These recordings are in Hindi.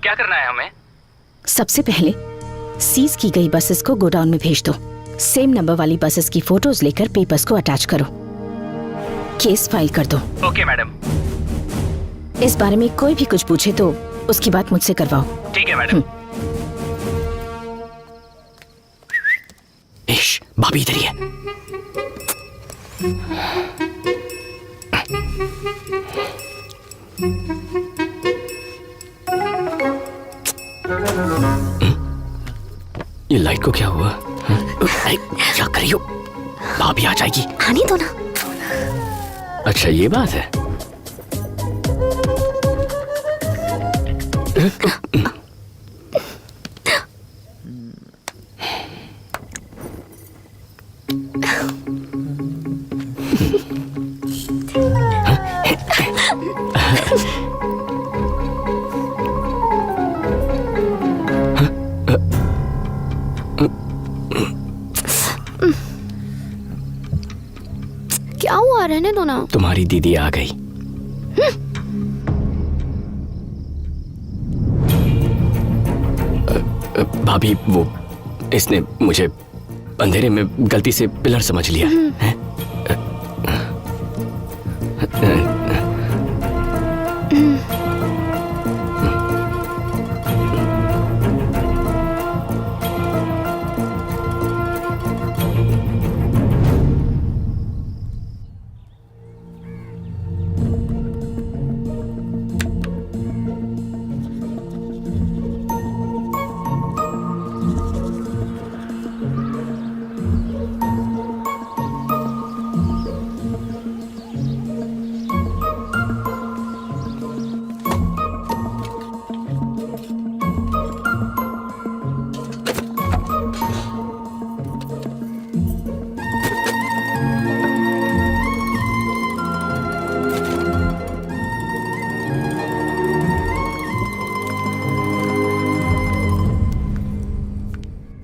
क्या करना है हमें? सबसे पहले सीज की गई बसेस को गोडाउन में भेज दो। सेम नंबर वाली बसेस की फोटोज लेकर पेपर्स को अटैच करो। केस फाइल कर दो। Okay madam. इस बारे में कोई भी कुछ पूछे तो उसकी बात मुझसे करवाओ। ठीक है मैडम। भाभी इधर ही है। ये लाइट को क्या हुआ? क्या कर रही हो? भाभी आ जाएगी। आने दो ना। अच्छा ये बात है। क्या हुआ? रहने दो ना। तुम्हारी दीदी आ गई। भाभी वो इसने मुझे अंधेरे में गलती से पिलर समझ लिया है।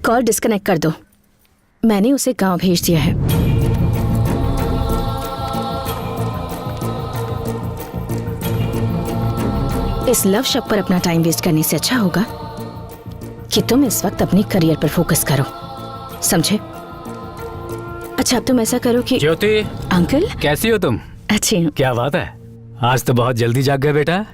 कॉल डिस्कनेक्ट कर दो। मैंने उसे गांव भेज दिया है। इस लव शॉप पर अपना टाइम वेस्ट करने से अच्छा होगा कि तुम इस वक्त अपने करियर पर फोकस करो, समझे? अच्छा अब तुम ऐसा करो कि ज्योति। अंकल कैसी हो तुम? अच्छी हूँ। क्या बात है, आज तो बहुत जल्दी जाग गए बेटा।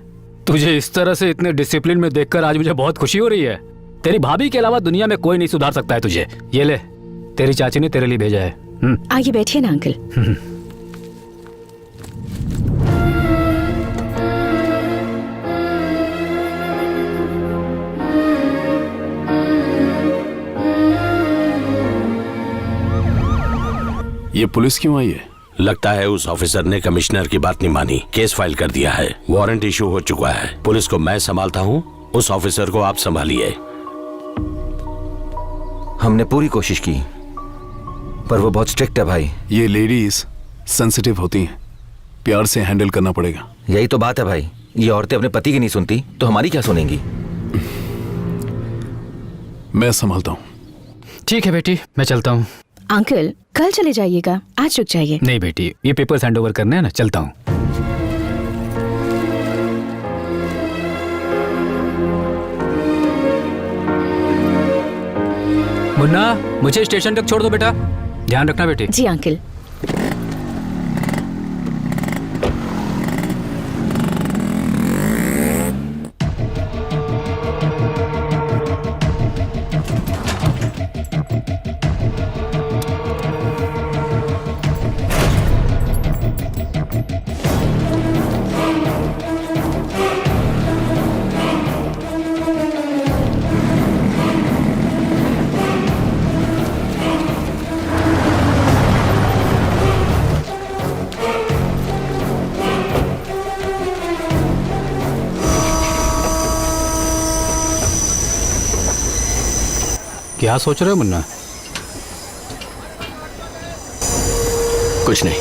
तुझे इस तरह से इतने डिसिप्लिन में देखकर आज मुझे बहुत खुशी हो रही है। तेरी भाभी के अलावा दुनिया में कोई नहीं सुधार सकता है तुझे। ये ले, तेरी चाची ने तेरे लिए भेजा है। आइए बैठिए ना अंकल। ये पुलिस क्यों आई है? लगता है उस ऑफिसर ने कमिश्नर की बात नहीं मानी, केस फाइल कर दिया है। वारंट इशू हो चुका है। पुलिस को मैं संभालता हूँ, उस ऑफिसर को आप संभालिए। हमने पूरी कोशिश की पर वो बहुत स्ट्रिक्ट है भाई। ये लेडीज सेंसिटिव होती हैं, प्यार से हैंडल करना पड़ेगा। यही तो बात है भाई, ये औरतें अपने पति की नहीं सुनती तो हमारी क्या सुनेंगी? मैं संभालता हूँ। ठीक है बेटी, मैं चलता हूँ। अंकल कल चले जाइएगा, आज रुक जाइए। नहीं बेटी, ये पेपर्स हैंड ओवर करने हैं ना, चलता हूँ। मुन्ना, मुझे स्टेशन तक छोड़ दो बेटा, ध्यान रखना बेटी। जी अंकल। क्या सोच रहे हो मुन्ना? कुछ नहीं।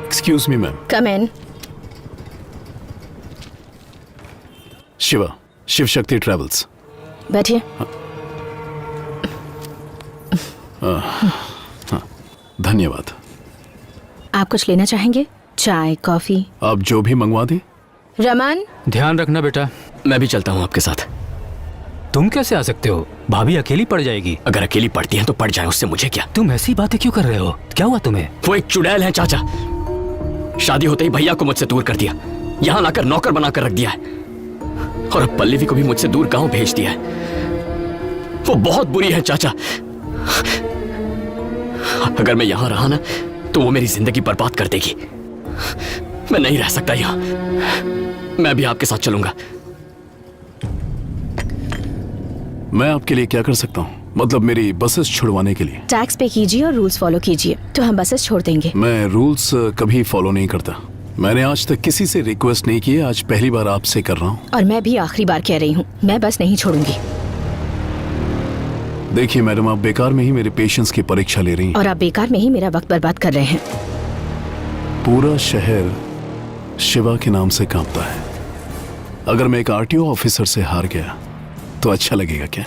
Excuse me ma'am. Come in. Shiva, Shiv Shakti travels. बैठिए। धन्यवाद। आप कुछ लेना चाहेंगे? चाय, कॉफी? आप जो भी मंगवा दें। रमन, ध्यान रखना बेटा। मैं भी चलता हूँ आपके साथ। तुम कैसे आ सकते हो? भाभी अकेली पड़ जाएगी। अगर अकेली पड़ती है तो पड़ जाए, उससे मुझे क्या। तुम ऐसी बातें क्यों कर रहे हो? क्या हुआ तुम्हें? वो एक चुड़ैल है चाचा। शादी होते ही भैया को मुझसे दूर कर दिया, यहाँ लाकर नौकर बनाकर रख दिया है, और अब पल्लवी को भी मुझसे दूर गांव भेज दिया है। वो बहुत बुरी है चाचा। अगर मैं यहां रहा ना तो वो मेरी जिंदगी बर्बाद कर देगी। मैं नहीं रह सकता यहां। मैं भी आपके साथ चलूंगा। मैं आपके लिए क्या कर सकता हूँ? मतलब मेरी बसेस छुड़वाने के लिए? टैक्स पे कीजिए और रूल्स फॉलो कीजिए तो हम बसेस छोड़ देंगे। मैं रूल्स कभी फॉलो नहीं करता। मैंने आज तक किसी से रिक्वेस्ट नहीं की है, आज पहली बार आपसे कर रहा हूँ। और मैं भी आखिरी बार कह रही हूँ, मैं बस नहीं छोड़ूंगी। देखिए मैडम, आप बेकार में ही मेरे पेशेंस की परीक्षा ले रही हैं। और आप बेकार में ही मेरा वक्त बर्बाद कर रहे हैं। पूरा शहर शिवा के नाम से कांपता है। अगर मैं एक आरटीओ ऑफिसर से हार गया तो अच्छा लगेगा क्या?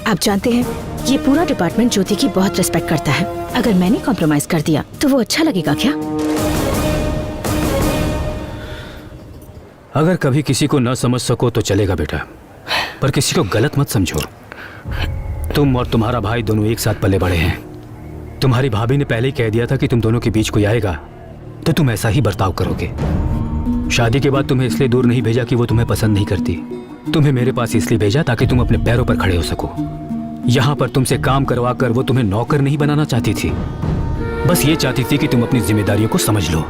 आप जानते हैं, ये पूरा डिपार्टमेंट ज्योति की बहुत रिस्पेक्ट करता है। अगर मैंने कॉम्प्रोमाइज कर दिया तो वो अच्छा लगेगा क्या? अगर कभी किसी को न समझ सको तो चलेगा बेटा, पर किसी को गलत मत समझो। तुम और तुम्हारा भाई दोनों एक साथ पले बड़े हैं। तुम्हारी भाभी ने पहले ही कह दिया था कि तुम दोनों के बीच कोई आएगा तो तुम ऐसा ही बर्ताव करोगे। शादी के बाद तुम्हें इसलिए दूर नहीं भेजा कि वो तुम्हें पसंद नहीं करती। तुम्हें मेरे पास इसलिए भेजा ताकि तुम अपने पैरों पर खड़े हो सको। यहाँ पर तुमसे काम करवा कर वो तुम्हें नौकर नहीं बनाना चाहती थी, बस ये चाहती थी कि तुम अपनी जिम्मेदारियों को समझ लो।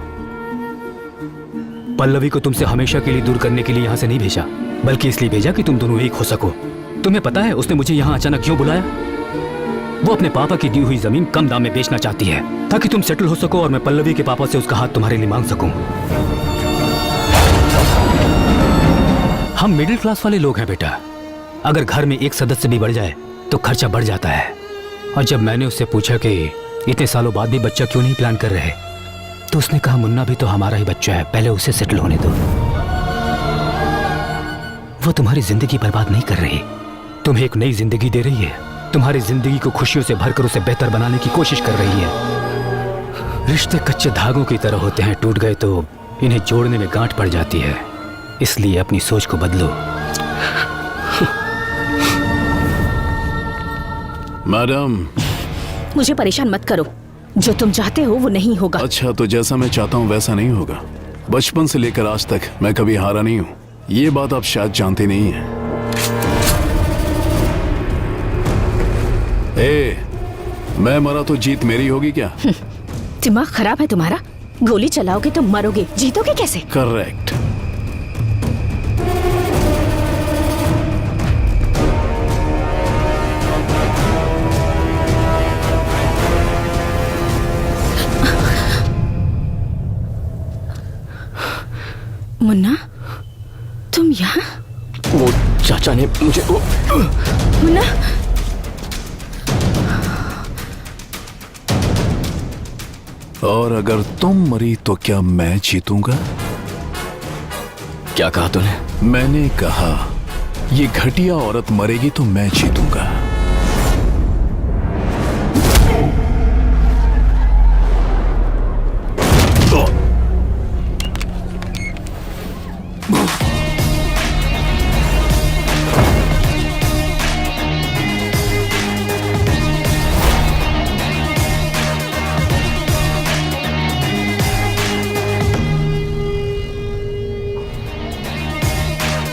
पल्लवी को तुमसे हमेशा के लिए दूर करने के लिए यहाँ से नहीं भेजा, बल्कि इसलिए भेजा कि तुम दोनों एक हो सको। तुम्हें पता है उसने मुझे यहाँ अचानक क्यों बुलाया? वो अपने पापा की दी हुई जमीन कम दाम में बेचना चाहती है ताकि तुम सेटल हो सको और मैं पल्लवी के पापा से उसका हाथ तुम्हारे लिए मांग सकूं। हम मिडिल क्लास वाले लोग हैं बेटा। अगर घर में एक सदस्य भी बढ़ जाए तो खर्चा बढ़ जाता है। और जब मैंने उससे पूछा कि इतने सालों बाद भी बच्चा क्यों नहीं प्लान कर रहे, तो उसने कहा मुन्ना भी तो हमारा ही बच्चा है, पहले उसे सेटल होने दो। वो तुम्हारी जिंदगी बर्बाद नहीं कर रही, तुम्हें एक नई जिंदगी दे रही है। तुम्हारी जिंदगी को खुशियों से भरकर उसे बेहतर बनाने की कोशिश कर रही है। रिश्ते कच्चे धागों की तरह होते हैं, टूट गए तो इन्हें जोड़ने में गांठ पड़ जाती है। इसलिए अपनी सोच को बदलो। मैडम, मुझे परेशान मत करो। जो तुम चाहते हो वो नहीं होगा। अच्छा, तो जैसा मैं चाहता हूँ वैसा नहीं होगा। बचपन से लेकर आज तक मैं कभी हारा नहीं हूँ, ये बात आप शायद जानते नहीं हैं। मैं मरा तो जीत मेरी होगी क्या? दिमाग खराब है तुम्हारा? गोली चलाओगे तो मरोगे, जीतोगे कैसे? करेक्ट। मुन्ना, तुम यहाँ? वो चाचा ने मुझे मुन्ना, और अगर तुम मरी तो क्या मैं जीतूंगा? क्या कहा तूने? मैंने कहा ये घटिया औरत मरेगी तो मैं जीतूंगा।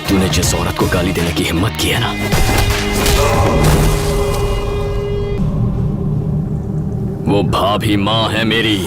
तूने जिस औरत को गाली देने की हिम्मत की है ना, वो भाभी माँ है मेरी।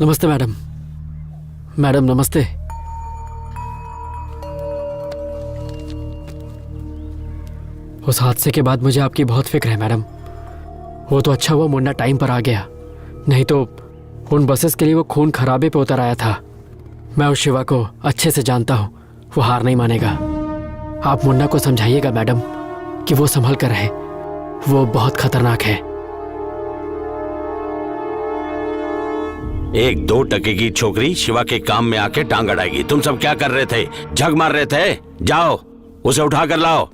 नमस्ते मैडम। मैडम नमस्ते। उस हादसे के बाद मुझे आपकी बहुत फिक्र है मैडम। वो तो अच्छा हुआ मुन्ना टाइम पर आ गया, नहीं तो उन बसेस के लिए वो खून खराबे पे उतर आया था। मैं उस शिवा को अच्छे से जानता हूँ, वो हार नहीं मानेगा। आप मुन्ना को समझाइएगा मैडम कि वो संभल कर रहे, वो बहुत खतरनाक है। 1-2 की छोकरी शिवा के काम में आके टांग अड़ाएगी। तुम सब क्या कर रहे थे? झग मार रहे थे? जाओ उसे उठा कर लाओ।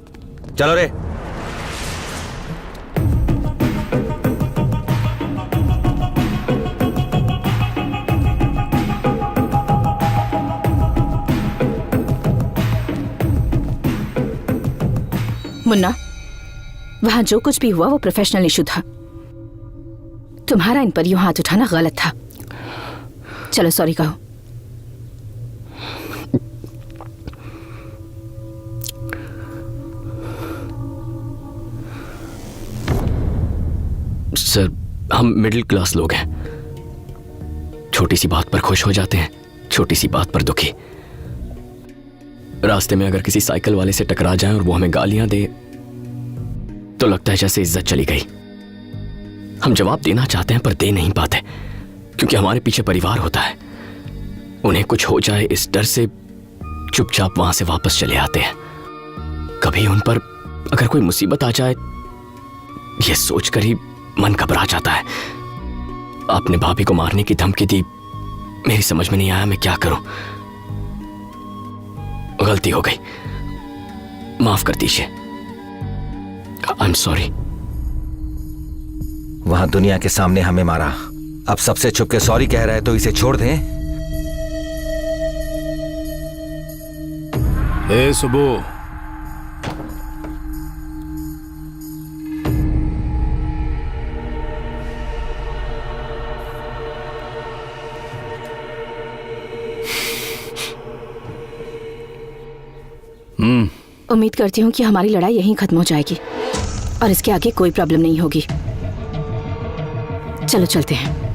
चलो रे। मुन्ना, वहां जो कुछ भी हुआ वो प्रोफेशनल इशू था। तुम्हारा इन पर यूं हाथ उठाना गलत था। चलो सॉरी कहो। सर, हम मिडिल क्लास लोग हैं, छोटी सी बात पर खुश हो जाते हैं, छोटी सी बात पर दुखी। रास्ते में अगर किसी साइकिल वाले से टकरा जाएं और वो हमें गालियां दे तो लगता है जैसे इज्जत चली गई। हम जवाब देना चाहते हैं पर दे नहीं पाते, क्योंकि हमारे पीछे परिवार होता है। उन्हें कुछ हो जाए इस डर से चुपचाप वहां से वापस चले आते हैं। कभी उन पर अगर कोई मुसीबत आ जाए यह सोचकर ही मन घबरा जाता है। आपने भाभी को मारने की धमकी दी, मेरी समझ में नहीं आया मैं क्या करूं। गलती हो गई, माफ कर दीजिए। I am sorry. वहां दुनिया के सामने हमें मारा, अब सबसे छुप के सॉरी कह रहा है तो इसे छोड़ दें। ए सुबह, उम्मीद करती हूँ कि हमारी लड़ाई यहीं खत्म हो जाएगी और इसके आगे कोई प्रॉब्लम नहीं होगी। चलो चलते हैं।